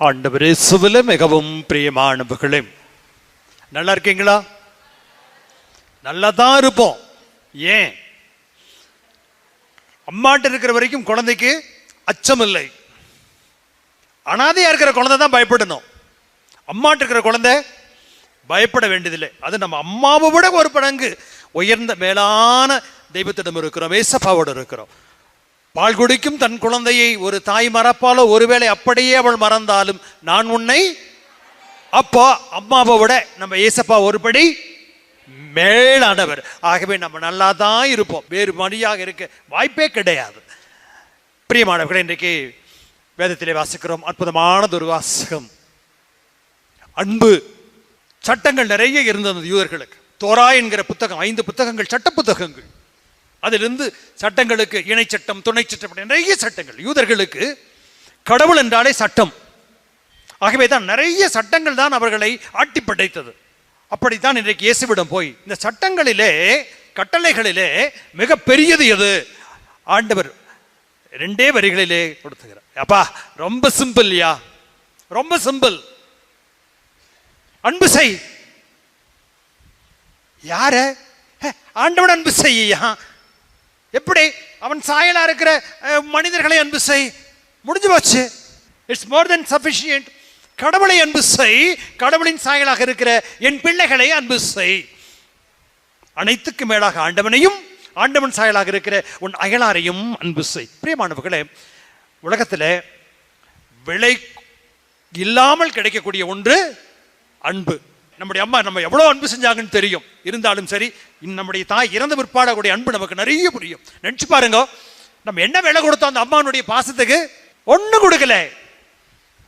ஆண்டவர் இயேசுவில் மிகவும் பிரியமானவர்களே, நல்லா இருக்கீங்களா? நல்லா தான் இருப்போம். ஏன்? அம்மாட்ட இருக்கிற வரைக்கும் குழந்தைக்கு அச்சம் இல்லை. அனாதையா இருக்கிற குழந்தை தான் பயப்படணும். அம்மாட்ட இருக்கிற குழந்தை பயப்பட வேண்டியதில்லை. அது நம்ம அம்மாவை விட ஒரு படங்கு உயர்ந்த மேலான தெய்வத்திடம் இருக்கிறோம், ஏசப்பாவோடு இருக்கிறோம். பால் குடிக்கும் தன் குழந்தையை ஒரு தாய் மறப்பாலோ, ஒருவேளை அப்படியே அவள் மறந்தாலும் நான் உன்னை, அப்போ அம்மாவை விட நம்ம ஏசப்பா ஒருபடி மேலானவர். ஆகவே நம்ம நல்லா தான் இருப்போம், வேறு மொழியாக இருக்க வாய்ப்பே கிடையாது. பிரியமானவர்களே, இன்றைக்கு வேதத்திலே வாசிக்கிறோம் அற்புதமானது ஒரு வாசகம். அன்பு சட்டங்கள் நிறைய இருந்தது யூதர்களுக்கு. தோரா என்கிற புத்தகம், 5 புத்தகங்கள், சட்ட புத்தகங்கள். அதிலிருந்து சட்டங்களுக்கு இணை சட்டம், துணை சட்டம், நிறைய சட்டங்கள். யூதர்களுக்கு கடவுள் என்றாலே சட்டம். ஆகவே தான் நிறைய சட்டங்கள் தான் அவர்களை ஆட்டி படைத்தது. அப்படித்தான் இன்றைக்கு இயேசுவிடம் போய் இந்த சட்டங்களிலே, கட்டளைகளிலே மிக பெரியது எது? ஆண்டவர் 2 வரிகளிலே கொடுத்துகிறார். அப்பா ரொம்ப சிம்பிள் யா, ரொம்ப சிம்பிள். அன்பு செய். யார? ஆண்டவன் அன்பு செய்யா. எப்படி? அவன் சாயலா இருக்கிற மனிதர்களை அன்பு செய். முடிஞ்சு போச்சு. It's more then sufficient. கடவுளை அன்பு செய். கடவுளின் சாயலாக இருக்கிற என் பிள்ளைகளை அன்பு செய். அனைத்துக்கு மேலாக ஆண்டவனையும், ஆண்டவன் சாயலாக இருக்கிற உன் அயலாரையும் அன்பு செய். பிரியமானவர்களே, உலகத்தில் விலை இல்லாமல் கிடைக்கக்கூடிய ஒன்று அன்பு. நம்முடைய அம்மா நம்ம எவ்வளோ அன்பு செஞ்சாங்கன்னு தெரியும். இருந்தாலும் சரி, நம்முடைய தாய் இறந்த பிற்பாடக்கூடிய அன்பு நமக்கு நிறைய புரியும். நினைச்சு பாருங்க, நம்ம என்ன விலை கொடுத்தோம் அந்த அம்மானுடைய பாசத்துக்கு? ஒன்றும் கொடுக்கல.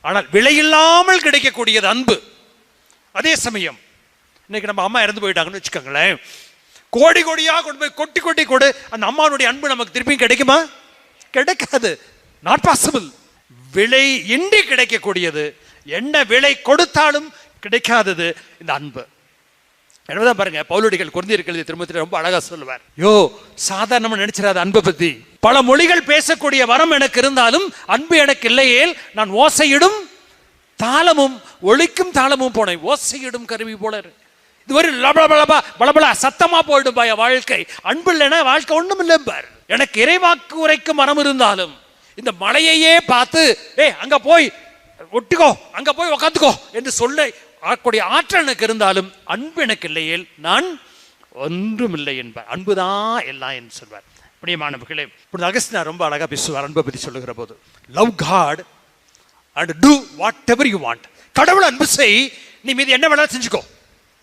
ஆனால் விலையில்லாமல் கிடைக்கக்கூடியது அன்பு. அதே சமயம் இன்னைக்கு நம்ம அம்மா இறந்து போயிட்டாங்கன்னு வச்சுக்கோங்களேன், கோடி கோடியா கொண்டு போய் கொட்டி கொட்டி கொடு, அந்த அம்மானுடைய அன்பு நமக்கு திருப்பியும் கிடைக்குமா? கிடைக்காது. Not possible. விலை இன்றி கிடைக்கக்கூடியது, என்ன விலை கொடுத்தாலும் கிடைக்காதது இந்த அன்பு. எனவேதான் பாருங்க, பவுலடிகள் கொரிந்தியர் திருமத்திலே ரொம்ப அழகா சொல்லுவார். யோ சாதாரணமா நினைச்சிடாத அன்பை பத்தி. பல மொழிகள் பேசக்கூடிய வரம் எனக்கு இருந்தாலும் அன்பு எனக்கு இல்லையேல் நான் ஓசையிடும் தாளமும் ஒலிக்கும் தாளமும் போனேன். ஓசையிடும் கருவி போல இது ஒரு பலபலா சத்தமா போயிடும் பாய வாழ்க்கை. அன்பு இல்லைன்னா வாழ்க்கை ஒண்ணும் இல்லை பார். எனக்கு இறைவாக்கு உரைக்கும் மரம் இருந்தாலும் இந்த மலையையே பார்த்து அங்க போய் ஒட்டிக்கோ, அங்க போய் உக்காந்துக்கோ என்று சொல்ல ஆக்கூடிய ஆற்றல் எனக்கு இருந்தாலும் அன்பு எனக்கு இல்லையேல் நான் ஒன்றும் இல்லை என்பார். அன்புதான் எல்லாம் என்று சொல்வார். பிரியமானவர்களே, அகஸ்தினார் ரொம்ப அழகா பேசுவார் அன்பை பற்றி சொல்லுகிற போது. Love God and do whatever you want. கடவுளை அன்பு செய், நீ மீது என்ன வேணாலும் செஞ்சுக்கோ,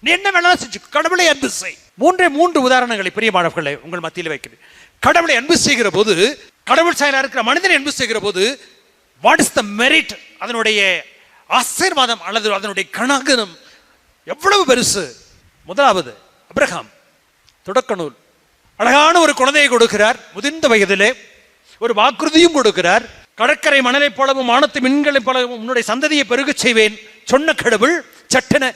நீ என்ன வேணாலும் செஞ்சுக்கோ, கடவுளை அன்பு செய். 3 உதாரணங்களை பிரியமானவர்களை உங்கள் மத்தியில் வைக்கிறேன். கடவுளை அன்பு செய்கிற போது, கடவுள் செயலா இருக்கிற மனிதனை அன்பு செய்கிற போது வாட் இஸ் த மெரிட்? அதனுடைய ஆசீர்வாதம் அல்லது அதனுடைய கணகனம் எவ்வளவு பெருசு. முதலாவது, அபிரகாம் தொடக்க நூல் அழகான ஒரு குழந்தையை கொடுக்கிறார். முதிர்ந்த வயதிலே ஒரு வாக்குறுதியும் கொடுக்கிறார். கடற்கரை மணலை போலவும் வானத்து மின்களை போலவும் உன்னுடைய சந்ததியை பெருகச் செய்வேன் சொன்ன கடவுள் சட்டென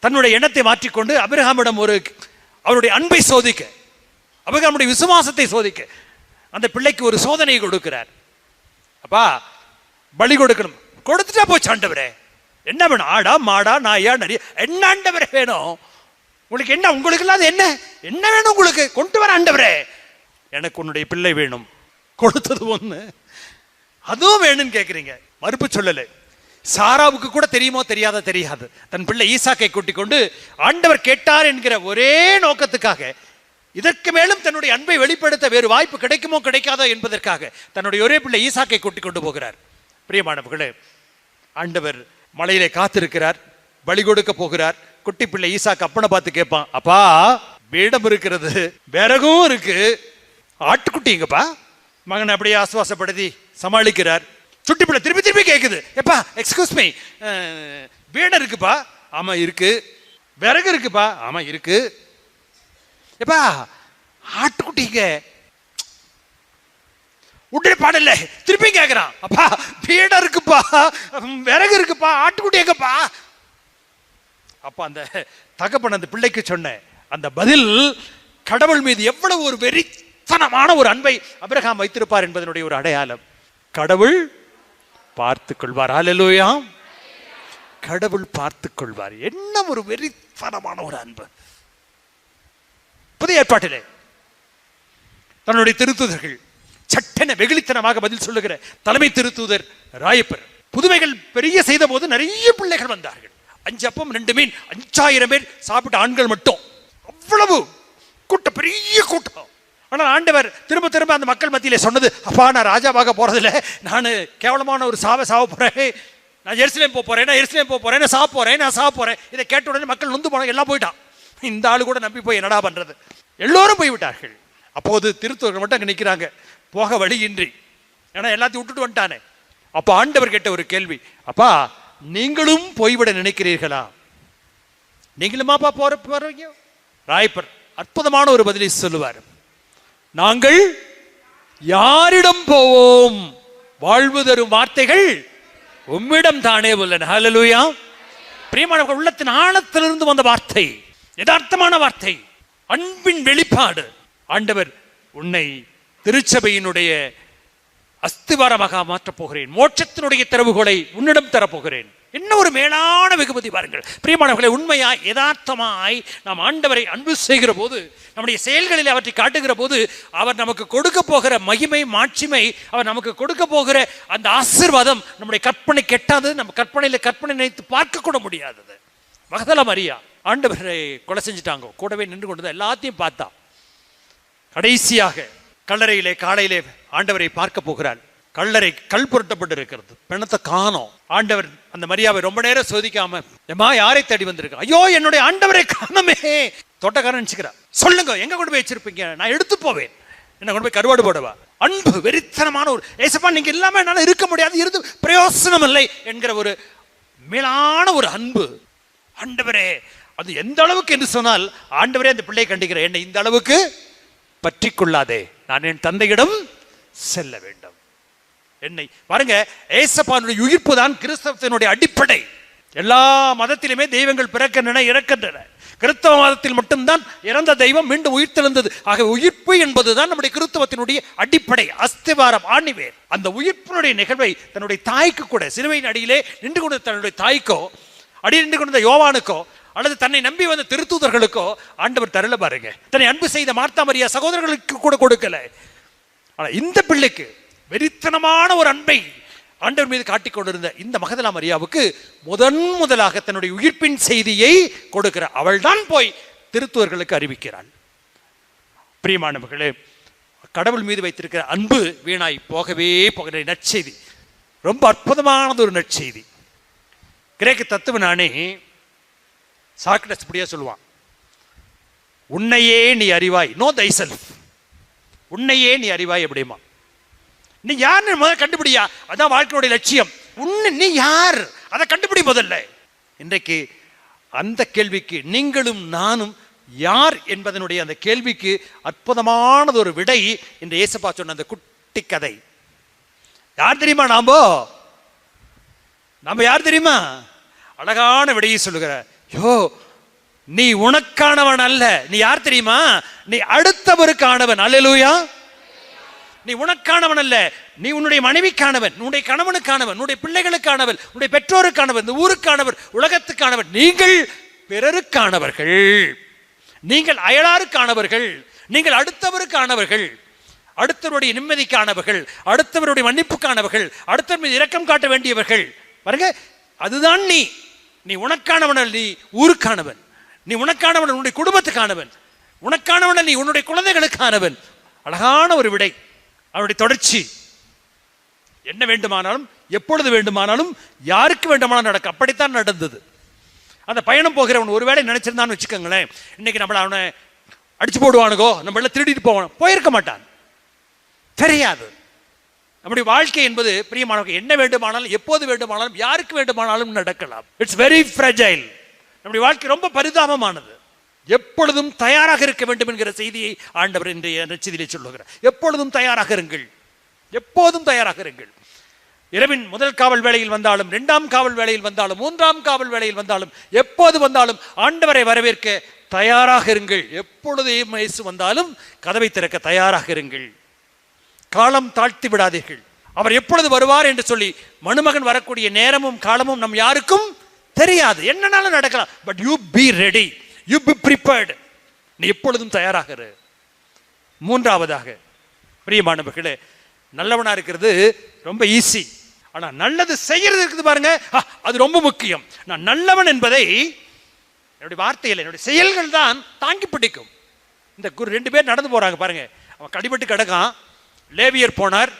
தன்னுடைய எண்ணத்தை மாற்றிக்கொண்டு அபிரகாமிடம் அவருடைய அன்பை சோதிக்க, அபிரகாமுடைய விசுவாசத்தை சோதிக்க அந்த பிள்ளைக்கு ஒரு சோதனையை கொடுக்கிறார். அப்பா பலி கொடுக்கணும். கொடுத்துட்டா போச்சு ஆண்டவரே. என்ன வேணும்? ஆடா மாடா நாயா நரி என்ன ஆண்டவரே வேணும் உங்களுக்கு? என்ன உங்களுக்கு இல்லாத என்ன என்ன வேணும் உங்களுக்கு? கொண்டு வர ஆண்டவரே. எனக்கு உன்னுடைய பிள்ளை வேணும். கொடுத்தது ஒண்ணு, அதுவும் வேணும்னு கேட்குறீங்க. மறுப்பு சொல்லலை. சாராவுக்கு கூட தெரியுமோ தெரியாது. தன் பிள்ளை ஈசாக்கை கூட்டிக் கொண்டு ஆண்டவர் கேட்டார் என்கிற ஒரே நோக்கத்துக்காக, இதற்கு மேலும் தன்னுடைய அன்பை வெளிப்படுத்த வேறு வாய்ப்பு கிடைக்குமோ கிடைக்காதோ என்பதற்காக தன்னுடைய ஒரே பிள்ளை ஈசாக்கை கூட்டிக் கொண்டு போகிறார். பிரியமானவர்களே, ஆண்டவர் மலையிலே காத்திருக்கிறார். பலி கொடுக்க போகிறார். குட்டி பிள்ளை ஈசாக்கு அப்பனை பார்த்து கேட்பான், அப்பா வேடம் இருக்கிறது, விறகும் இருக்கு, ஆட்டுக்குட்டிங்கப்பா. மகனை அப்படியே ஆசுவாசப்படுத்தி சமாளிக்கிறார். சுட்டி பிள்ளை திருப்பி திருப்பி கேட்குது, எப்பா எக்ஸ்கியூஸ் மீ, வேடம் இருக்குப்பா. ஆமா இருக்கு. விறகு இருக்குப்பா. ஆமா இருக்கு. எப்பா ஆட்டுக்குட்டிங்க. உடனே பாடல திருப்பி கேட்கிறான், அப்பா வீட இருக்குப்பா, விறகு இருக்குப்பா, ஆட்டுக்குட்டி எங்கப்பா? அப்ப அந்த தகப்பன் அந்த பிள்ளைக்கு சொன்ன அந்த பதில் கடவுள் மீது எவ்வளவு ஒரு வெறித்தனமான ஒரு அன்பை அபிரகாம் வைத்திருப்பார் என்பதனுடைய ஒரு அடையாளம். கடவுள் பார்த்துக் கொள்வார். ஹல்லேலூயா. கடவுள் பார்த்துக் கொள்வார். என்ன ஒரு வெறித்தனமான ஒரு அன்பு! புதிய ஏற்பாட்டிலே தன்னுடைய திருத்தூதர்கள் சட்டென வெகுளித்தனமாக பதில் சொல்லுகிற தலைமை திருத்தூதர் ராயப்பர் புதுமைகள் பெரிய செய்த போது நிறைய பிள்ளைகள் வந்தார்கள். 5 அப்பம் 2 மீன் 5000 பேர் சாப்பிட்ட ஆண்கள் மட்டும். அவ்வளவு கூட்டம், பெரிய கூட்டம். ஆனால் ஆண்டவர் திரும்ப திரும்ப அந்த மக்கள் மத்தியிலே சொன்னது, அப்பா நான் ராஜாவாக போறதில்ல, நான் கேவலமான ஒரு சாவ போறேன், நான் எருசலேம் போறேன், நான் எருசலேம் போறேன், நான் சாவ போறேன். இதை கேட்ட உடனே மக்கள் நொந்து போனாங்க, எல்லாம் போயிட்டான். இந்த ஆளு கூட நம்பி போய் என்னடா பண்றது? எல்லோரும் போய்விட்டார்கள். அப்போது திருத்தூதர்கள் மட்டும் அங்கே நிற்கிறாங்க, போக வழியின்றி. ஏன்னா எல்லாத்தையும் விட்டுட்டு வந்துட்டானே. அப்போ ஆண்டவர் கேட்ட ஒரு கேள்வி, அப்பா நீங்களும் போய்விட நினைக்கிறீர்களா? நீங்களுமாப்பா போறீங்க? ராயப்பர் அற்புதமான ஒரு பதிலை சொல்லுவார், நாங்கள் யாரிடம் போவோம்? வாழ்வு தரும் வார்த்தைகள் உம்மிடம் தானே உள்ளன. ஹல்லேலூயா. பிரியமானவர்கள், உள்ளத்தின் ஆழத்திலிருந்து வந்த வார்த்தை, யதார்த்தமான வார்த்தை, அன்பின் வெளிப்பாடு. ஆண்டவர் உன்னை திருச்சபையினுடைய அஸ்திவாரமாக மாற்றப் போகிறேன், மோட்சத்தினுடைய திறவுகோலை உன்னிடம் தரப்போகிறேன். என்ன ஒரு மேலான வெகுமதி பாருங்கள் பிரியமானவர்களை. உண்மையாய் யதார்த்தமாய் நாம் ஆண்டவரை அன்பு செய்கிற போது, நம்முடைய செயல்களில் அவற்றை காட்டுகிற போது, அவர் நமக்கு கொடுக்க போகிற மகிமை மாட்சிமை, அவர் நமக்கு கொடுக்க போகிற அந்த ஆசீர்வாதம் நம்முடைய கற்பனை கெட்டாது. நம்ம கற்பனை நினைத்து பார்க்க கூட முடியாதது. மகதல மரியா ஆண்டவரை கொலை செஞ்சுட்டாங்க, கூடவே நின்று கொண்டு எல்லாத்தையும் பார்த்தா. கடைசியாக கல்லறையிலே காலையிலே ஆண்டவரை பார்க்க போகிறாள். கல்லறை கல் புரட்டப்பட்டு இருக்கிறது, பிணத்தை காணோம். ஆண்டவர் அந்த மரியாவை ரொம்ப நேரம் சோதிக்காம, ஏமா யாரை தேடி வந்திருக்க? ஐயோ என்னுடைய ஆண்டவரை காணமே. தோட்டக்காரன் நினைச்சுக்கிறா, சொல்லுங்க எங்க கொண்டு போய் வச்சிருப்பீங்க, நான் எடுத்து போவேன், என்ன கொண்டு போய் கருவாடு போடவா? அன்பு வெறித்தனமான ஒரு, ஏசப்பா நீங்க இல்லாம என்னால இருக்க முடியாது, இருந்து பிரயோசனம் இல்லை என்கிற ஒரு மேலான ஒரு அன்பு. ஆண்டவரே, அது எந்த அளவுக்கு என்று சொன்னால், ஆண்டவரே அந்த பிள்ளையை கண்டிக்கிறேன், என்னை இந்த அளவுக்கு பற்றி கொள்ளாதே, நான் என் தந்தையிடம் செல்ல வேண்டும். என்னை பாருங்க, ஏசப்பானுடைய உயிர்ப்பு தான் கிறிஸ்தவத்தினுடைய அடிப்படை. எல்லா மதத்திலுமே தெய்வங்கள் பிறக்கின்றன இறக்கின்றன. கிறிஸ்தவ மதத்தில் மட்டும்தான் இறந்த தெய்வம் மீண்டும் உயிர்த்தெழுந்தது. ஆக உயிர்ப்பு என்பதுதான் நம்முடைய கிறிஸ்தவத்தினுடைய அடிப்படை, அஸ்திவாரம், ஆணிவேர். அந்த உயிர்ப்பினுடைய நிகழ்வை தன்னுடைய தாய்க்கு கூட, சிலுவையின் அடியிலே நின்று கொண்ட தன்னுடைய தாய்க்கோ, அடி நின்று கொண்ட யோவானுக்கோ, அல்லது தன்னை நம்பி வந்த திருத்தூதர்களுக்கோ ஆண்டவர் தரல பாருங்க. தன்னை அன்பு செய்த மார்த்தா மரியா சகோதரர்களுக்கு கூட கொடுக்கல. ஆனா இந்த பிள்ளைக்கு வெறித்தனமான ஒரு அன்பை ஆண்டவர் மீது காட்டிக் கொண்டிருந்த இந்த மகதலா மரியாவுக்கு முதலாக தன்னுடைய உயிர்ப்பின் செய்தியை கொடுக்கிற அவள் தான் போய் திருத்தூதர்களுக்கு அறிவிக்கிறாள். பிரியமானவர்களே, கடவுள் மீது வைத்திருக்கிற அன்பு வீணாய் போகவே போகிற நற்செய்தி, ரொம்ப அற்புதமானது ஒரு நற்செய்தி. கிரேக்க தத்துவஞானி சாக்ரட்டிஸ் இப்படியே சொல்லுவான், உன்னையே நீ அறிவாய், நோ தை செல்ஃப், உன்னையே நீ அறிவாய் எப்படிமா? நீ யாருன்னு முதல்ல கண்டுபிடியா, அதான் வாழ்க்கையுடைய லட்சியம். உன்னை நீ யார் அதை கண்டுபிடி முதல்ல. இன்றைக்கு அந்த கேள்விக்கு நீங்களும் நானும் யார் என்பதனுடைய அந்த கேள்விக்கு அற்புதமானது ஒரு விடை இந்த ஏசப்பா சொன்ன அந்த குட்டி கதை. யார் தெரியுமா? நாம யார் தெரியுமா? அழகான விடையை சொல்லுகிற, யோ நீ உனக்கானவன் அல்ல, நீ யார் தெரியுமா? நீ அடுத்தவருக்கானவன். அல்லேலூயா. நீ உனக்கானவன் அல்ல, நீ உன்னுடைய மனைவிக்கானவன், உன்னுடைய கணவனுக்கானவன், உன்னுடைய பிள்ளைகளுக்கானவன், உன்னுடைய பெற்றோருக்கானவன், இந்த ஊருக்கானவர், உலகத்துக்கானவன். நீங்கள் பிறருக்கானவர்கள், நீங்கள் அயலாருக்கானவர்கள், நீங்கள் அடுத்தவருக்கானவர்கள், அடுத்தவருடைய நிம்மதிக்கானவர்கள், அடுத்தவருடைய மன்னிப்புக்கானவர்கள், அடுத்தவர் மீது இரக்கம் காட்ட வேண்டியவர்கள். பாருங்க, அதுதான் நீ. நீ உனக்கானவன், நீ ஊருக்கானவன், நீ உனக்கானவன், உன்னுடைய குடும்பத்துக்கானவன், உனக்கானவன், நீ உன்னுடைய குழந்தைகளுக்கானவன். அழகான ஒரு விடை. அவருடைய தொடர்ச்சி என்ன வேண்டுமானாலும் எப்பொழுது வேண்டுமானாலும் யாருக்கு வேண்டுமானாலும் நடக்கும். அப்படித்தான் நடந்தது. அந்த பயணம் போகிறவன் ஒருவேளை நினைச்சிருந்தான்னு வச்சுக்கோங்களேன், இன்னைக்கு நம்மள அவனை அடிச்சு போடுவானுகோ, நம்ம எல்லாம் திருடிட்டு போவான், போயிருக்க மாட்டான். தெரியாது. நம்முடைய வாழ்க்கை என்பது பிரியமானவர்கள் என்ன வேண்டுமானாலும் எப்போது வேண்டுமானாலும் யாருக்கு வேண்டுமானாலும் நடக்கலாம். It's very fragile. நம்முடைய வாழ்க்கை ரொம்ப பரிதாபமானது. எப்பொழுதும் தயாராக இருக்க வேண்டும் என்கிற செய்தியை ஆண்டவர் இன்றைய நற்செய்தியிலே சொல்லுகிறார். எப்பொழுதும் தயாராக இருங்கள், எப்போதும் தயாராக இருங்கள். இரவின் முதல் காவல் வேளையில் வந்தாலும், 2ஆம் காவல் வேளையில் வந்தாலும், 3ஆம் காவல் வேளையில் வந்தாலும், எப்போது வந்தாலும் ஆண்டவரை வரவேற்க தயாராக இருங்கள். எப்பொழுது இயேசு வந்தாலும் கதவை திறக்க தயாராக இருங்கள். காலம் தாழ்த்தி விடாதீர்கள். அவர் எப்பொழுது வருவார் என்று சொல்லி மணுமகன் வரக்கூடிய நேரமும் காலமும் நம் யாருக்கும் தெரியாது, என்னன்னாலும் நடக்கலாம். But you be ready, you B prepared. நீ எப்பொழுதும் தயாராக இரு. மூன்றாவதாக பிரியமானவர்களே, நல்லவனா இருக்கிறது ரொம்ப ஈஸி. ஆனா நல்லது செய்யறது இருக்குது பாருங்க, அது ரொம்ப முக்கியம். நான் நல்லவன் என்பதை என்னுடைய வார்த்தையில் என்னுடைய செயல்கள் தான் தாங்கி பிடிக்கும். இந்த குரு 2 பேர் நடந்து போறாங்க பாருங்க, அவன் கடிபட்டு கிடக்கான். லேவியர் போனார்,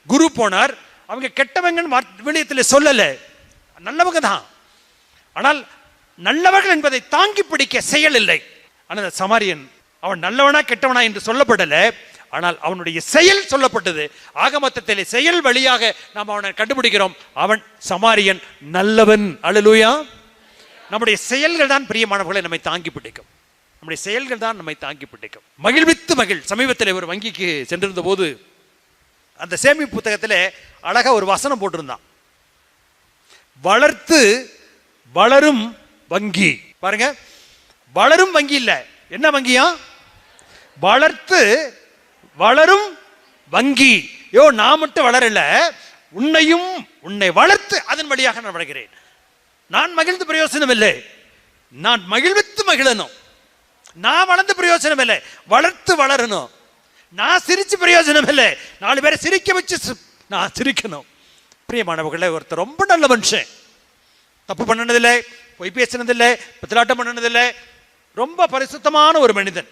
குரு போனார். அவங்க கெட்டவங்க விடயத்தில் சொல்லல, நல்லவங்க தான். ஆனால் நல்லவர்கள் என்பதை தாங்கி பிடிக்க செயல் இல்லை. ஆனால் சமாரியன் அவன் நல்லவனா கெட்டவனா என்று சொல்லப்படல, ஆனால் அவனுடைய செயல் சொல்லப்பட்டது. ஆகமத்தத்திலே செயல் வழியாக நாம் அவனை கண்டுபிடிக்கிறோம். அவன் சமாரியன் நல்லவன். அல்லேலூயா. நம்முடைய செயல்கள் தான் பிரியமானவர்களை நம்மை தாங்கி பிடிக்கும். நம்முடைய செயல்கள் தான் நம்மை தாங்கி பிடிக்கும். மகிழ்வித்து மகிழ். சமீபத்தில் ஒரு வங்கிக்கு சென்றிருந்த போது அந்த சேமிப்பு புத்தகத்தில் அழகா ஒரு வசனம் போட்டிருந்தான், வளர்த்து வளரும் வங்கி. பாருங்க, வளரும் வங்கி இல்ல, என்ன வங்கியா? வளர்த்து வளரும் வங்கி. நான் மட்டும் வளரல, உன்னை வளர்த்து அதன் வழியாக நான் வளர்கிறேன். நான் மகிழ்ந்து பிரயோசனம் இல்லை, நான் மகிழ்வித்து மகிழணும். நான் வளர்ந்து பிரயோஜனம் இல்லை, வளர்த்து வளரணும். நான் சிரிச்சு பிரயோஜனம் இல்லை, 4 பேரை சிரிக்க வச்சு நான் சிரிக்கணும். பிரியமானவர்களே, ஒருத்தர் ரொம்ப நல்ல மனுஷன், தப்பு பண்ணதில்லை, பொய் பேசினதில்லை, பித்தலாட்டம் பண்ணதில்லை, ரொம்ப பரிசுத்தமான ஒரு மனிதன்.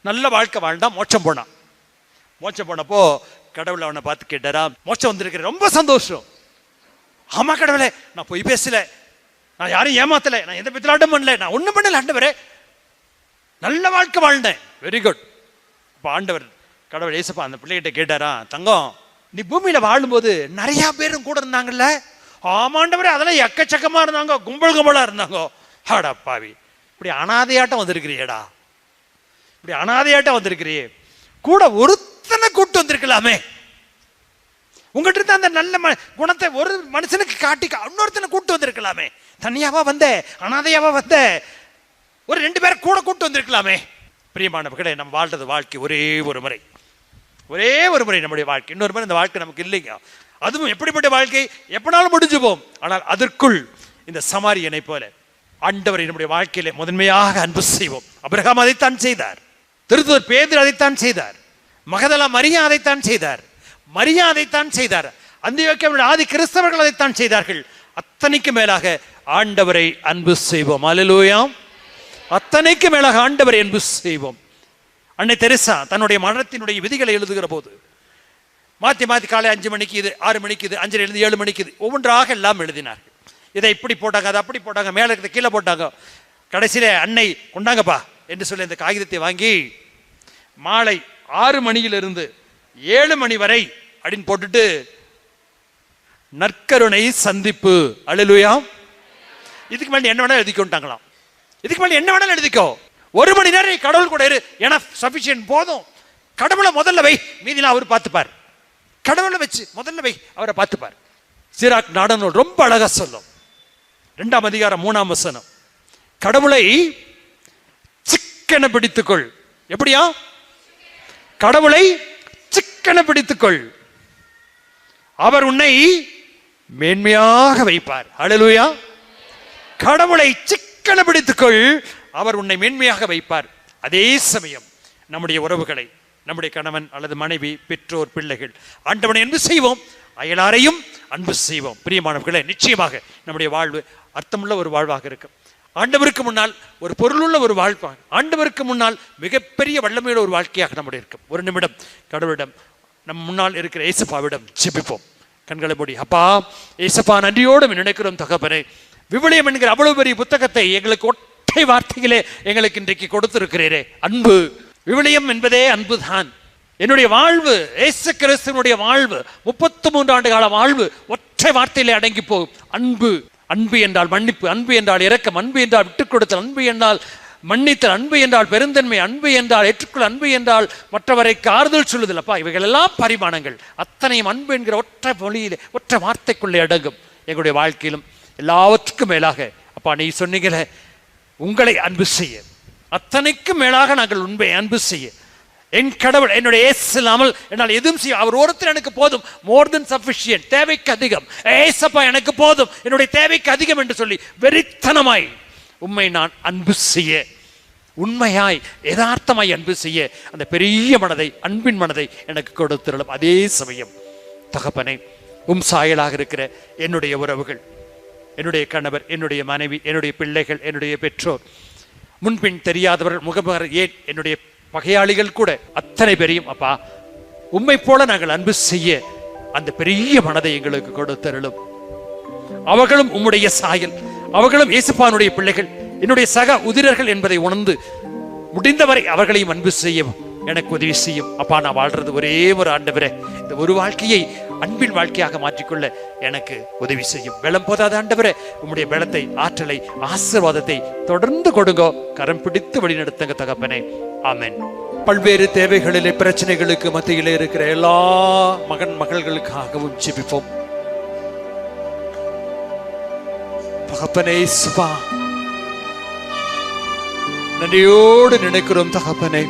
நல்ல வாழ்க்கை வாழ்ந்தான், மோட்சம் போனான். மோட்சம் போனப்போ கடவுள் அவனை பார்த்து கேட்டாரா, மோட்சம் வந்திருக்கிற, ரொம்ப சந்தோஷம். ஆமா கடவுளே, நான் பொய் பேசல, நான் யாரையும் ஏமாத்தல, நான் எந்த பித்தலாட்டம் பண்ணல, நான் ஒண்ணும் பண்ணல ஆண்டவரே, நல்ல வாழ்க்கை வாழ்ந்தேன். Very good. இப்போ ஆண்டவர் கடவுள் ஏசப்பா அந்த பிள்ளைகிட்ட கேட்டாரா, தங்கம் நீ பூமியில வாழும்போது நிறைய பேரும் கூட இருந்தாங்கல்ல? ஆமாண்டவரே, அதெல்லாம் எக்கச்சக்கமா இருந்தாங்க, கும்பலா இருந்தாங்க. ஆடா பாவி, இப்படி அனாதையாட்டம் வந்திருக்கிறியடா, இப்படி அனாதையாட்டம் வந்திருக்கிறியே, கூட ஒருத்தனை கூட்டு வந்திருக்கலாமே. உங்ககிட்ட இருந்த அந்த நல்ல குணத்தை ஒரு மனுஷனுக்கு காட்டி இன்னொருத்தனை கூட்டு வந்திருக்கலாமே. தனியாவா வந்த, அனாதையாவா வந்த, ஒரு 2 பேரை கூட கூட்டு வந்திருக்கலாமே. பிரியமானவர்களே, நம்ம வாழ்றது வாழ்க்கை ஒரே ஒரு முறை, ஒரே ஒரு முறை நம்முடைய வாழ்க்கை. இன்னொரு முறை இந்த வாழ்க்கை நமக்கு இல்லைங்க. அதுவும் எப்படிப்பட்ட வாழ்க்கை, எப்பனாலும் முடிஞ்சு போம். ஆனால் அதற்குள் இந்த சமாரியனை போல ஆண்டவரை நம்முடைய வாழ்க்கையிலே முதன்மையாக அன்பு செய்வோம். அபிரகாம் அதைத்தான் செய்தார், திருத்தூதர் பேதுரு அதைத்தான் செய்தார், மகதலா மரியா அதைத்தான் செய்தார், மரியா அதைத்தான் செய்தார், அந்தியோக்கியாவின் ஆதி கிறிஸ்தவர்கள் அதைத்தான் செய்தார்கள். அத்தனைக்கு மேலாக ஆண்டவரை அன்பு செய்வோம். அல்லேலூயா. அத்தனைக்கு மேலாக ஆண்டவரை அன்பு செய்வோம். அன்னை தெரசா தன்னுடைய மரணத்தினுடைய விதிகளை எழுதுகிற போது மாற்றி காலை 5 மணிக்கு இது, 6 மணிக்கு இது, 5 எழுதி 7 மணிக்கு இது, ஒவ்வொன்றாக எல்லாம் எழுதினார்கள். இதை இப்படி போட்டாங்க, அதை அப்படி போட்டாங்க, மேலே இருக்கிறத கீழே போட்டாங்க. கடைசியில அன்னை கொண்டாங்கப்பா என்று சொல்லி இந்த காகிதத்தை வாங்கி மாலை 6 மணியிலிருந்து 7 மணி வரை அப்படின்னு போட்டுட்டு நற்கருணை சந்திப்பு. அல்லேலூயா. இதுக்கு மேலே என்ன வேணாலும் எழுதிக்கொண்டாங்களாம். இதுக்கு மேலே என்ன வேணாலும் எழுதிக்கோ, 1 மணி நேரம் கடவுள் கூட இரு, ஏன்னா சஃபிஷியன்ட், போதும். கடவுளை முதல்ல வை, மீதிலாம் அவர் பார்த்துப்பார். கடவுளை வச்சு முதல்ல வை, அவரை பார்த்துப்பார். சிராக் நாடனூல் ரொம்ப அழகா சொல்லும், 2ஆம் அதிகாரம் 3ஆம் வசனம். கடவுளை சிக்கன பிடித்துக்கொள். எப்படியா? கடவுளை சிக்கன பிடித்துக்கொள், அவர் உன்னை மேன்மையாக வைப்பார். அல்லேலூயா. கடவுளை சிக்கன பிடித்துக்கொள், அவர் உன்னை மேன்மையாக வைப்பார். அதே சமயம் நம்முடைய உறவுகளை, நம்முடைய கணவன் அல்லது மனைவி, பெற்றோர், பிள்ளைகள், ஆண்டவனை அன்பு செய்வோம், அயலாரையும் அன்பு செய்வோம். பிரியமானவர்களே, நிச்சயமாக நம்முடைய வாழ்வு அர்த்தமுள்ள ஒரு வாழ்வாக இருக்கும். ஆண்டவருக்கு முன்னால் ஒரு பொருளுள்ள ஒரு வாழ்வாக, ஆண்டவருக்கு முன்னால் மிகப்பெரிய வல்லமையுள்ள ஒரு வாழ்க்கையாக நம்முடைய இருக்கும். ஒரு நிமிடம் கடவுளிடம், நம் முன்னால் இருக்கிற ஏசப்பாவிடம் ஜெபிப்போம். கண்களை மூடி, அப்பா ஏசப்பா, நன்றியோடு நினைக்கிறோம் தகப்பனே, விவிலியம் என்கிற அவ்வளவு பெரிய புத்தகத்தை எங்களுக்கு ஒற்றை வார்த்தையிலே எங்களுக்கு இன்றைக்கு கொடுத்திருக்கிறீரே. அன்பு, விவிலியம் என்பதே அன்புதான். என்னுடைய வாழ்வு, இயேசு கிறிஸ்துவினுடைய வாழ்வு, 33 ஆண்டு கால வாழ்வு ஒற்றை வார்த்தையிலே அடங்கி போகும். அன்பு. அன்பு என்றால் மன்னிப்பு, அன்பு என்றால் இரக்கம், அன்பு என்றால் விட்டுக் கொடுத்தல், அன்பு என்றால் மன்னித்தல், அன்பு என்றால் பெருந்தன்மை, அன்பு என்றால் ஏற்றுக்கொள், அன்பு என்றால் மற்றவரைக்கு ஆறுதல் சொல்லுதல். அப்பா, இவைகள் எல்லாம் பரிமாணங்கள், அத்தனையும் அன்பு என்கிற ஒற்றை மொழியிலே, ஒற்றை வார்த்தைக்குள்ளே அடங்கும். எங்களுடைய வாழ்க்கையிலும் எல்லாவற்றுக்கும் மேலாக அப்பா, நீ சொன்னீங்களே உங்களை அன்பு செய்ய, அத்தனைக்கும் மேலாக நாங்கள் உண்மை அன்பு செய்ய என் கடவுள் என்னுடைய இயேசு இல்லாமல் என்னால் எதுவும் செய்ய, அவர் ஒருத்தர் எனக்கு போதும், மோர் தென் சஃபிஷியன்ட், தேவைக்கு அதிகம், ஏசப்பா எனக்கு போதும், என்னுடைய தேவைக்கு அதிகம் என்று சொல்லி வெறித்தனமாய் உம்மை நான் அன்பு செய்ய, உண்மையாய் யதார்த்தமாய் அன்பு செய்ய அந்த பெரிய மனதை, அன்பின் மனதை எனக்கு கொடுத்திருளும். அதே சமயம் தகப்பனே, உம் சாயலாக இருக்கிற என்னுடைய உறவுகள், என்னுடைய கணவர், என்னுடைய மனைவி, என்னுடைய பிள்ளைகள், என்னுடைய பெற்றோர், முன்பின் தெரியாதவர்கள், முகமர், ஏன் என்னுடைய பகையாளிகள் கூட, அத்தனை பேரையும் அப்பா உம்மை போல நாங்கள் அன்பு செய்ய அந்த பெரிய மனதை எங்களுக்கு கொடுத்தருளும். அவர்களும் உம்முடைய சாயல், அவர்களும் இயேசுப்பானுடைய பிள்ளைகள், என்னுடைய சக உதிரர்கள் என்பதை உணர்ந்து முடிந்தவரை அவர்களையும் அன்பு செய்ய எனக்கு உதவி செய்யும். அப்பா, நான் வாழ்றது ஒரே ஒரு ஆண்டவரே, இந்த ஒரு வாழ்க்கையை அன்பின் வாழ்க்கையாக மாற்றிக்கொள்ள எனக்கு உதவி செய்யும். வெள்ளம் போதாத ஆண்டவரே, உம்முடைய வெள்ளத்தை, ஆற்றலை, ஆசீர்வாதத்தை தொடர்ந்து கொடுங்கோ. கரம் பிடித்து வழிநடத்துங்க தகப்பனே. ஆமென். பல்வேறு தேவைகளிலே, பிரச்சனைகளுக்கு மத்தியிலே இருக்கிற எல்லா மகன் மகள்களுக்காகவும் ஜெபிப்போம். தகப்பனே சுபா, நன்றியோடு நினைக்கிறோம் தகப்பனே.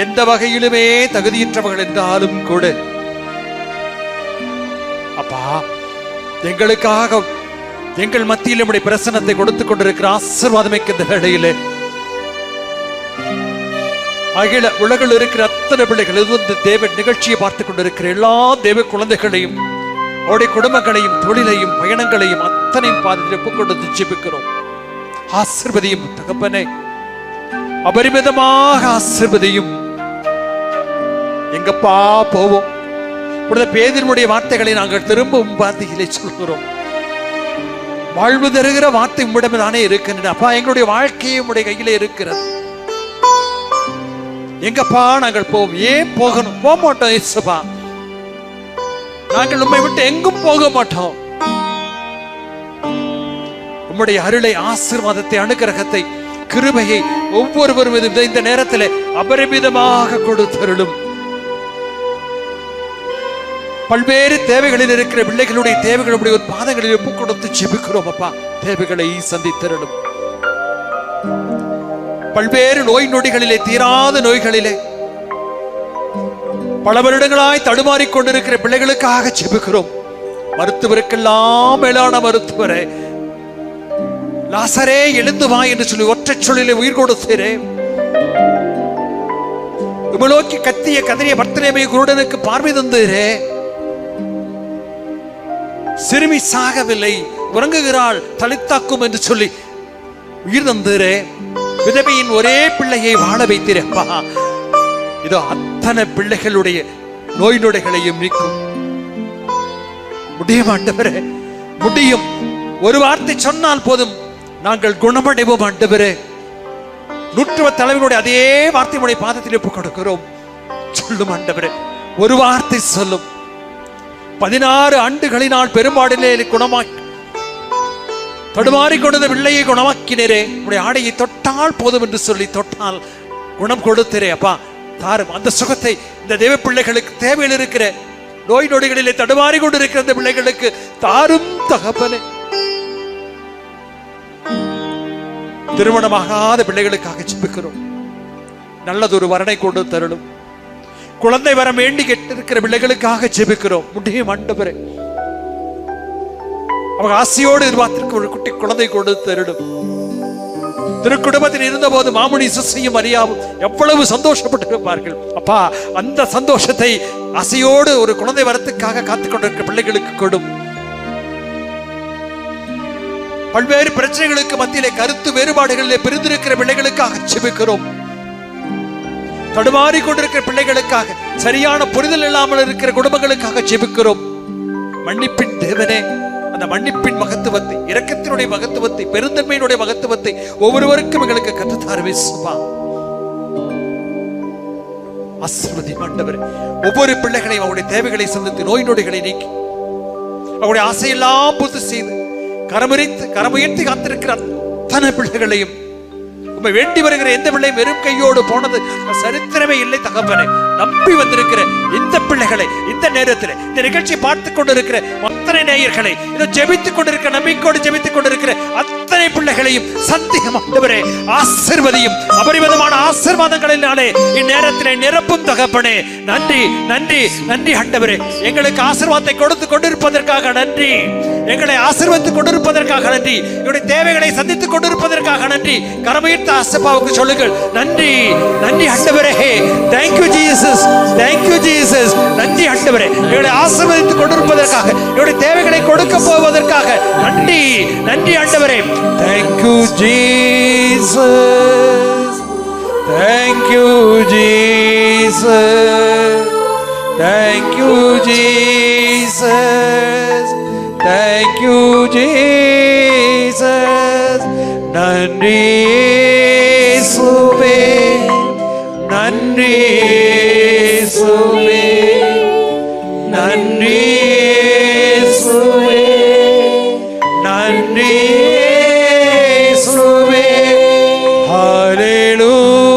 எந்த வகையிலுமே தகுதியற்றவர்கள் என்றாலும் கூட அப்பா, எங்களுக்காக எங்கள் மத்தியில் நம்முடைய பிரசன்னத்தை கொடுத்துக் கொண்டிருக்கிற ஆசீர்வாதமிக்க இந்த வேளையிலே அகில உலகில் இருக்கிற அத்தனை பிள்ளைகள், இந்த தேவ நிகழ்ச்சியை பார்த்துக் கொண்டிருக்கிற எல்லா தேவ குழந்தைகளையும், அவருடைய குடும்பங்களையும், தொழிலையும், பயணங்களையும் அத்தனையும் பாதையில் ஒப்புக் கொடுத்து ஜெபிக்கிறோம். ஆசீர்வதியும் தகப்பனே, அபரிமிதமாக ஆசீர்வதியும். எங்கப்பா போவோம்? பேதுருவுடைய வார்த்தைகளை நாங்கள் திரும்பவும் வார்த்தைகளை சொல்கிறோம். வாழ்வு தருகிற வார்த்தை உம்மிடம் தானே இருக்கின்றன. அப்பா, எங்களுடைய வாழ்க்கையை உம்முடைய கையிலே இருக்கிறது. எங்கப்பா நாங்கள் போவோம்? ஏன் போகணும்? போக மாட்டோம் இயேசுப்பா. நாங்கள் உம்மை விட்டு எங்கும் போக மாட்டோம். உம்முடைய அருளை, ஆசீர்வாதத்தை, அனுகிரகத்தை, கிருபையை ஒவ்வொருவரும் இந்த நேரத்தில் அபரிமிதமாக கொடுத்தருளும். பல்வேறு தேவைகளில் இருக்கிற பிள்ளைகளுடைய தேவைகளுடைய ஒரு பாதங்களில் ஒப்புக் கொடுத்து ஜெபிக்கிறோம் அப்பா. தேவைகளை சந்தித்தருளும். பல்வேறு நோய் நொடிகளிலே, தீராத நோய்களிலே பல வருடங்களாய் தடுமாறிக் கொண்டிருக்கிற பிள்ளைகளுக்காக ஜெபிக்கிறோம். மருத்துவருக்கெல்லாம் மேலான மருத்துவரே, லாசரே எழுந்து வா என்று சொல்லி ஒற்றை சொல்லிலே உயிர் கொடுத்தீரே. நோக்கி கத்திய கதறிய பர்த்தலேமை குருடனுக்கு பார்வை தந்தீரே. சிறுமி சாகவில்லை, உறங்குகிறாள், தலித்தாக்கும் என்று சொல்லி உயிர் தந்தீரே. விதவையின் ஒரே பிள்ளையை வாழ வைத்தீரப்பா. இதோ அத்தனை பிள்ளைகளுடைய நோய் நொடிகளையும் நீக்கும். முடியும் ஆண்டவரே, முடியும். ஒரு வார்த்தை சொன்னால் போதும், நாங்கள் குணமடைவோம் ஆண்டவரே. நூற்றுவ தலைவனுடைய அதே வார்த்தையுடைய பாதத்தில் ஒப்புக் கொடுக்கிறோம். சொல்லும் ஆண்டவரே, ஒரு வார்த்தை சொல்லும். 16 ஆண்டுகளினால் பெரும்பாடிலே குணமாக்கி தடுமாறி கொண்ட பிள்ளையை குணமாக்கினரே. உடைய ஆடையை தொட்டால் போதும் என்று சொல்லி தொட்டால் குணம் கொடுத்தரே அப்பா. தாரும் அந்த சுகத்தை இந்த தேவ பிள்ளைகளுக்கு, தேவையில் இருக்கிற நோய் நொடிகளிலே தடுமாறி கொண்டிருக்கிற இந்த பிள்ளைகளுக்கு தாரும் தகப்பனே. திருமணமாகாத பிள்ளைகளுக்காக ஜெபிக்கிறோம். நல்லதொரு வரனை கொண்டு தரணும். குழந்தை வர வேண்டி கேட்டிருக்கிற பிள்ளைகளுக்காக ஜெபிக்கிறோம். முடியும் ஆண்டவரே, அவங்க ஆசையோடு எதிர்பார்த்திருக்க ஒரு குட்டி குழந்தை கொண்டு தரணும். திருக்குடும்பத்தில் இருந்த போது மாமுனி சுசையும் அறியாவும் எவ்வளவு சந்தோஷப்பட்டிருப்பார்கள் அப்பா. அந்த சந்தோஷத்தை ஆசையோடு ஒரு குழந்தை வரத்துக்காக காத்துக் கொண்டிருக்கிற பிள்ளைகளுக்கு கொடும். பல்வேறு பிரச்சனைகளுக்கு மத்தியிலே, கருத்து வேறுபாடுகளிலே பிரிந்திருக்கிற பிள்ளைகளுக்காக ஜெபிக்கிறோம். தடுமாறி கொண்டிருக்கிற பிள்ளைகளுக்காக, சரியான புரிதல் இல்லாமல் இருக்கிற குடும்பங்களுக்காக ஜெபிக்கிறோம். மன்னிப்பின் தேவனே, அந்த மன்னிப்பின் மகத்துவத்தை, இரக்கத்தினுடைய மகத்துவத்தை, பெருந்தன்மையினுடைய மகத்துவத்தை ஒவ்வொருவருக்கும் எங்களுக்கு கற்றுத்தாருவே சுபா. ஆசீர்வதி ஆண்டவரே. ஒவ்வொரு பிள்ளைகளையும் அவருடைய தேவைகளை சந்தித்து, நோய் நொடிகளை நீக்கி, அவருடைய ஆசையெல்லாம் பூர்த்தி செய்து, கரமுயர்த்தி காத்திருக்கிற அத்தனை பிள்ளைகளையும், உம்மை வேண்டி வருகிற எந்த பிள்ளையும் வெறும் கையோடு போனது சரித்திரமே இல்லை தகப்பனே. நம்பி வந்திருக்கிற இந்த பிள்ளைகளை, இந்த நேரத்தில் இந்த நிகழ்ச்சியை பார்த்து கொண்டிருக்கிற அத்தனை நேயர்களை, இதை ஜெபித்துக் கொண்டிருக்கிற, நம்பிக்கையோடு ஜெபித்துக் கொண்டிருக்கிற அத்தனை பிள்ளைகளையும் சந்தேகம் ஆண்டவரே ஆசீர்வதியும். அபரிமிதமான ஆசீர்வாதங்களினாலே இந்நேரத்திலே நிரப்பும் தகப்பனே. நன்றி நன்றி நன்றி ஆண்டவரே. எங்களுக்கு ஆசீர்வாதத்தை கொடுத்து கொண்டிருப்பதற்காக நன்றி. எங்களை ஆசீர்வதித்துக் கொண்டிருப்பதற்காக நன்றி. எங்களுடைய தேவைகளை சந்தித்துக் கொண்டிருப்பதற்காக நன்றி. கரமையிட்ட ஆசப்பாவுக்கு சொல்லுங்கள் நன்றி நன்றி ஆண்டவரே. Thank you Jesus, thank you Jesus. நன்றி ஆண்டவரே. எங்களை ஆசீர்வதித்துக் கொண்டிருப்பதற்காக, எங்களுடைய தேவைகளை கொடுக்க போவதற்காக நன்றி நன்றி ஆண்டவரே. Thank you Jesus, thank you Jesus, thank you Jesus, thank you Jesus. நன்றி இயேசுவே, நன்றி இயேசுவே, நன்றி இயேசுவே, நன்றி இயேசுவே. ஹல்லேலூயா,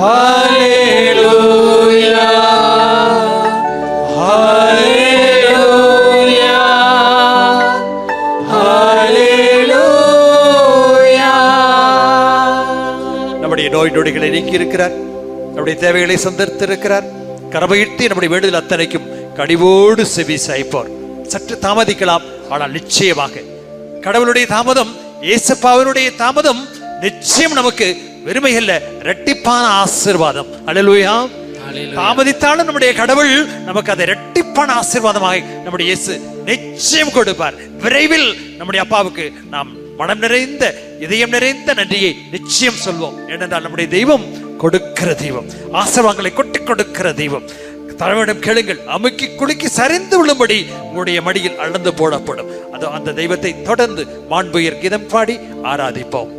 ஹல்லேலூயா, ஹல்லேலூயா, ஹல்லேலூயா. நம்முடைய நோய் நொடிகளை நீக்கி இருக்கிறார், நம்முடைய தேவைகளை சந்தித்திருக்கிறார். கரவையிட்டு நம்முடைய வேண்டுதல் அத்தனைக்கும் கனிவோடு செவி சாய்ப்போர். சற்று தாமதிக்கலாம், ஆனால் நிச்சயமாக கடவுளுடைய தாமதம், இயேசுப்பாவினுடைய தாமதம் நிச்சயம் நமக்கு வெறுமையல்ல, இரட்டிப்பான ஆசீர்வாதம். அல்லேலூயா. தாமதித்தாலும் நம்முடைய கடவுள் நமக்கு அதை இரட்டிப்பான ஆசீர்வாதமாக நம்முடைய இயேசு நிச்சயம் கொடுப்பார். விரைவில் நம்முடைய அப்பாவுக்கு நாம் மனம் நிறைந்த, இதயம் நிறைந்த நன்றியை நிச்சயம் சொல்வோம். ஏனென்றால் நம்முடைய தெய்வம் கொடுக்கிற தெய்வம், ஆசீர்வாதங்களை கொட்டி கொடுக்கிற தெய்வம். தலைவனிடம் கேளுங்கள், அமுக்கி குலுக்கி சரிந்து விழும்படி உங்களுடைய மடியில் அளந்து போடப்படும். அது அந்த தெய்வத்தை தொடர்ந்து மாண்புயர் கீதம் பாடி ஆராதிப்போம்.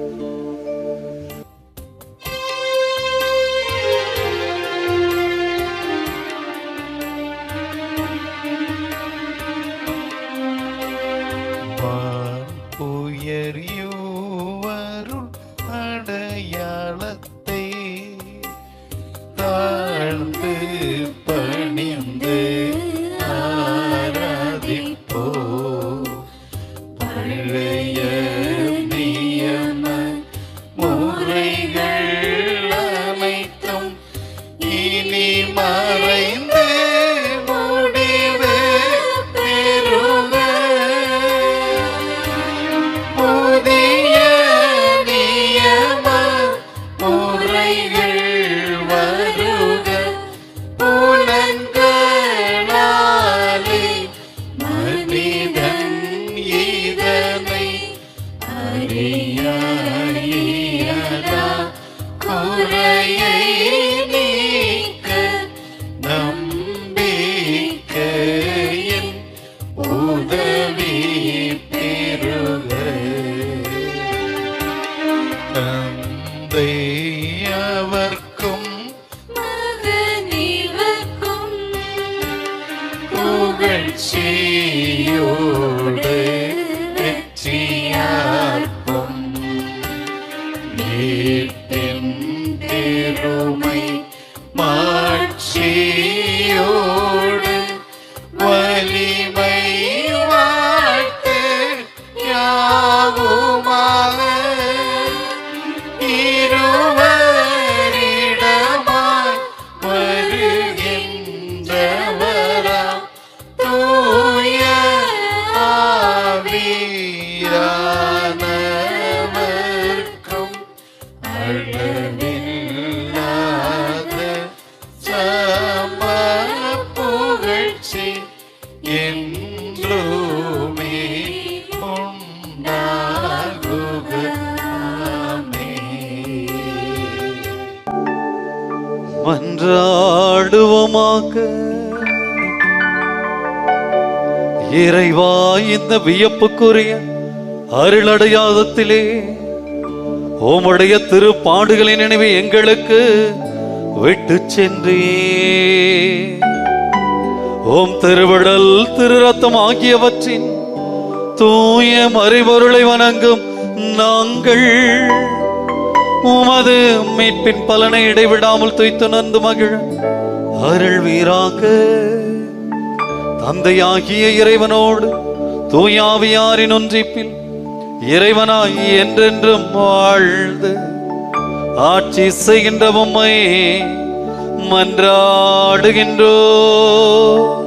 அடையாளத்தை தாழ்ந்து பணிந்து ஆராதிப்போ. பழைய நியம முறைகள் அனைத்தும் இனி மறைந்து முடிவு பெறுக. புதிய நியம முறைகள் வருக. புலன்களாலே மனிதன் இதனை அறியாயிரா. குறையை நீக்க நம்பிக்கையின் உதவி பெறுக. தந்தை அவர்க்கும் மகனிவர்க்கும் புகழ்ச்சியோடு வெற்றியார்க்கும் மீட்பின் பெருமை மாட்சியோடு வலிமை வாழ்த்து யாவுமாக இருவரிடமாய் வருகின்றவராம் தூய ஆவியானவர்க்கும் அளவில்லாத சம புகழ்ச்சி என்றுமே உண்டாகுக. மன்றாடுவோமாக. இறைவா, இந்த வியப்புக்குரிய அருளடையாதத்திலே உம்முடைய திருப்பாடுகளின் நினைவை எங்களுக்கு விட்டு சென்றே. ஓம் திருவிடல், திரு ரத்தம் ஆகியவற்றின் தூய மறைபொருளை வணங்கும் நாங்கள் உமது மீட்பின் பலனை இடைவிடாமல் துய்த்து நந்து மகிழ அருள்வீராக. தந்தையாகிய இறைவனோடு தூயாவியாரின் ஒன்றிப்பில் இறைவனாய் என்றென்றும் வாழ்ந்து ஆட்சி செய்கின்ற உம்மை மன்றாடுகின்றோம்.